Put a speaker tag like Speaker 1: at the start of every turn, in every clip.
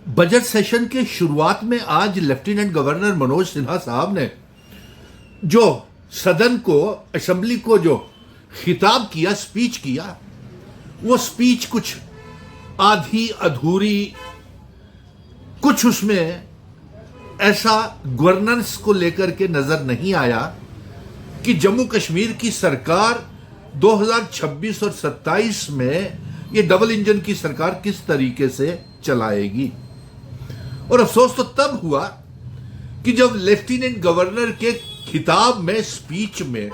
Speaker 1: Budget session के शुरुआत में आज लेफ्टिनेंट गवर्नर मनोज सिन्हा साहब ने जो सदन को, असेंबली को जो खिताब किया, स्पीच किया, वो स्पीच कुछ आधी अधूरी, कुछ उसमें ऐसा गवर्नेंस को लेकर के नजर नहीं आया कि जम्मू कश्मीर की सरकार 2026 और 27 में ये डबल इंजन की सरकार किस तरीके से चलाएगी। और अफसोस तो तब हुआ कि जब लेफ्टिनेंट गवर्नर के खिताब में, स्पीच में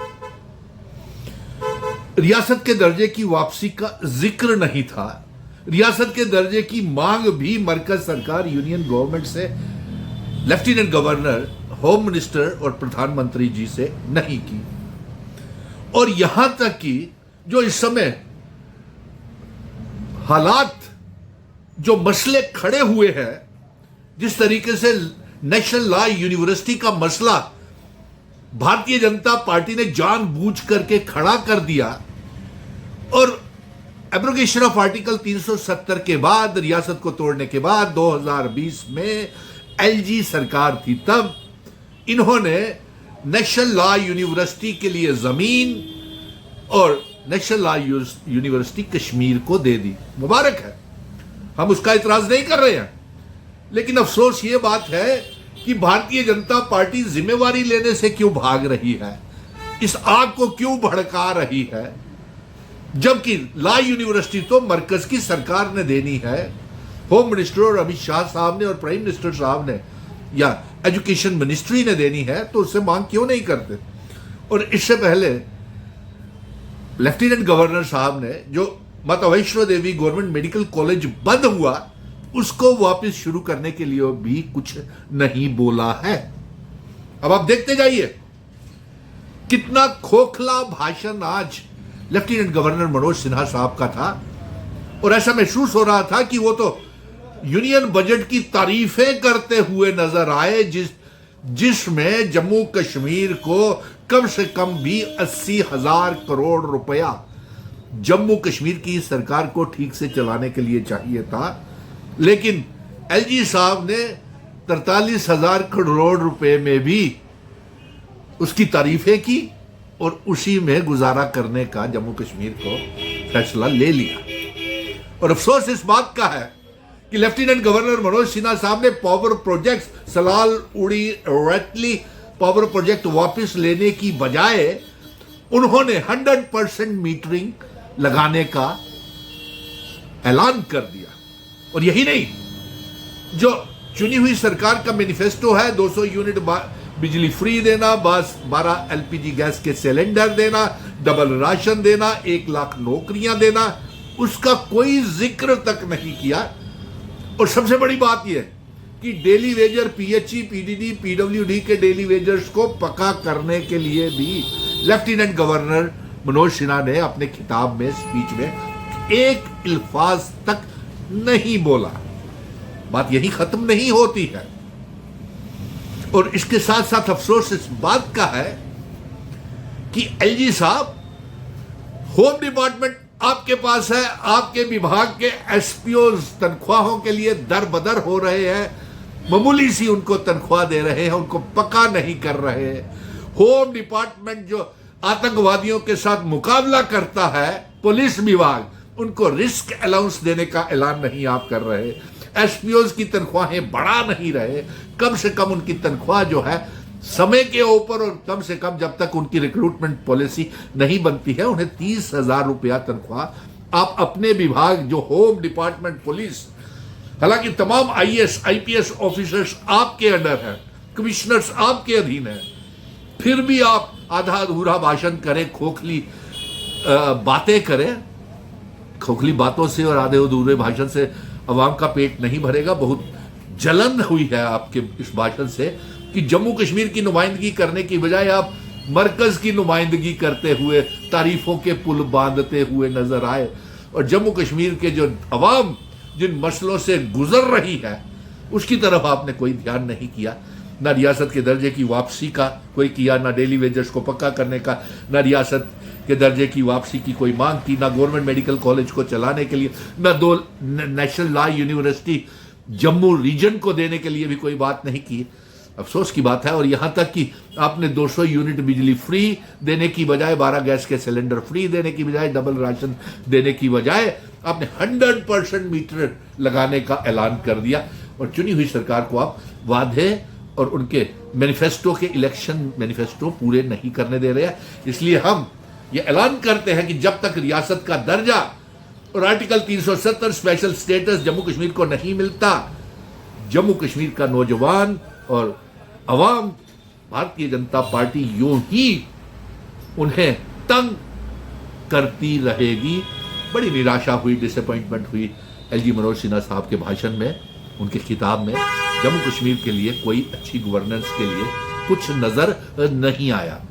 Speaker 1: रियासत के दर्जे की वापसी का जिक्र नहीं था। रियासत के दर्जे की मांग भी मरकज सरकार, यूनियन गवर्नमेंट से लेफ्टिनेंट गवर्नर, होम मिनिस्टर और प्रधानमंत्री जी से नहीं की। और यहां तक कि जो इस समय हालात, जो मसले खड़े हुए हैं, जिस तरीके से नेशनल लॉ यूनिवर्सिटी का मसला भारतीय जनता पार्टी ने जानबूझ करके खड़ा कर दिया और एब्रोगेशन ऑफ आर्टिकल 370 के बाद, रियासत को तोड़ने के बाद 2020 में एलजी सरकार थी, तब इन्होंने नेशनल लॉ यूनिवर्सिटी के लिए जमीन और नेशनल लॉ यूनिवर्सिटी कश्मीर को दे दी। मुबारक है, हम उसका इतराज नहीं कर रहे हैं, लेकिन अफसोस ये बात है कि भारतीय जनता पार्टी जिम्मेवारी लेने से क्यों भाग रही है, इस आग को क्यों भड़का रही है, जबकि लॉ यूनिवर्सिटी तो मरकज की सरकार ने देनी है। होम मिनिस्टर और अमित शाह साहब ने और प्राइम मिनिस्टर साहब ने या एजुकेशन मिनिस्ट्री ने देनी है, तो उससे मांग क्यों नहीं करते। और इससे पहले लेफ्टिनेंट गवर्नर साहब ने जो माता Vaishno Devi government medical college बंद हुआ, उसको वापस शुरू करने के लिए भी कुछ नहीं बोला है। अब आप देखते जाइए कितना खोखला भाषण आज लेफ्टिनेंट गवर्नर मनोज सिन्हा साहब का था, और ऐसा महसूस हो रहा था कि वो तो यूनियन बजट की तारीफें करते हुए नजर आए, जिसमें जम्मू कश्मीर को कम से कम भी 80,000 करोड़ रुपया जम्मू कश्मीर की सरकार को ठीक से चलाने के लिए चाहिए था। लेकिन एलजी साहब ने 43,000 करोड़ रुपए में भी उसकी तारीफें की और उसी में गुजारा करने का जम्मू कश्मीर को फैसला ले लिया। और अफसोस इस बात का है कि लेफ्टिनेंट गवर्नर मनोज सिन्हा साहब ने पावर प्रोजेक्ट, सलाल, उड़ी, रैतली पावर प्रोजेक्ट वापस लेने की बजाय उन्होंने 100% मीटरिंग लगाने का ऐलान कर दिया। और यही नहीं, जो चुनी हुई सरकार का मैनिफेस्टो है, 200 यूनिट बिजली फ्री देना, बस 12 एलपीजी गैस के सिलेंडर देना, डबल राशन देना, 1 लाख नौकरियां देना, उसका कोई जिक्र तक नहीं किया। और सबसे बड़ी बात यह कि daily Vaser, PHE, PDD, PWD के डेली वेजर्स को पक्का करने के लिए भी लेफ्टिनेंट गवर्नर मनोज सिन्हा ने अपने खिताब में, स्पीच में एक अल्फाज तक नहीं बोला। बात यही खत्म नहीं होती है। और इसके साथ साथ अफसोस इस बात का है कि एलजी साहब, होम डिपार्टमेंट आपके पास है, आपके विभाग के एसपीओ तनख्वाहों के लिए दर बदर हो रहे हैं, मामूली सी उनको तनख्वाह दे रहे हैं, उनको पक्का नहीं कर रहे हैं। होम डिपार्टमेंट जो आतंकवादियों के साथ मुकाबला करता है, पुलिस विभाग, उनको रिस्क अलाउंस देने का ऐलान नहीं आप कर रहे। एसपीओज की तनख्वाहें बढ़ा नहीं रहे। कम से कम उनकी तनख्वाह जो है समय के ऊपर, और कम से कम जब तक उनकी रिक्रूटमेंट पॉलिसी नहीं बनती है, उन्हें 30,000 रुपया तनख्वाह आप अपने विभाग, जो होम डिपार्टमेंट, पुलिस, हालांकि तमाम आईएएस, आईपीएस ऑफिसर्स आपके अंडर हैं, कमिश्नर्स आपके अधीन हैं, फिर भी आप आधा अधूरा भाषण करें, खोखली बातें करें। खोखली बातों से और आधे अधूरे भाषण से अवाम का पेट नहीं भरेगा। बहुत जलन हुई है आपके इस भाषण से कि जम्मू कश्मीर की नुमाइंदगी करने की बजाय आप मरकज की नुमाइंदगी करते हुए, तारीफों के पुल बांधते हुए नजर आए। और जम्मू कश्मीर के जो अवाम जिन मसलों से गुजर रही है, उसकी तरफ आपने कोई ध्यान नहीं किया। ना रियासत के दर्जे की वापसी का कोई किया, ना डेली वेजर्स को पक्का करने का, ना रियासत के दर्जे की वापसी की कोई मांग की, ना गवर्नमेंट मेडिकल कॉलेज को चलाने के लिए, ना दो national law university Jammu region को देने के लिए भी कोई बात नहीं की। अफसोस की बात है। और यहां तक कि आपने 200 यूनिट बिजली फ्री देने की बजाय, 12 गैस के सिलेंडर फ्री देने की बजाय, डबल राशन देने की बजाय आपने 100% मीटर लगाने का ऐलान कर दिया। और चुनी हुई सरकार को आप वादे और उनके मैनिफेस्टो के इलेक्शन मैनिफेस्टो पूरे नहीं करने दे रहे हैं। इसलिए हम ये ऐलान करते हैं कि जब तक रियासत का दर्जा और article 370 special status Jammu Kashmir को नहीं मिलता, जम्मू कश्मीर का नौजवान और अवाम भारतीय जनता पार्टी यूं ही उन्हें तंग करती रहेगी। बड़ी निराशा हुई, डिसअपॉइंटमेंट हुई एलजी मनोज सिन्हा साहब के भाषण में, उनके खिताब में जम्मू कश्मीर के लिए कोई अच्छी गवर्नेंस के लिए कुछ नजर नहीं आया।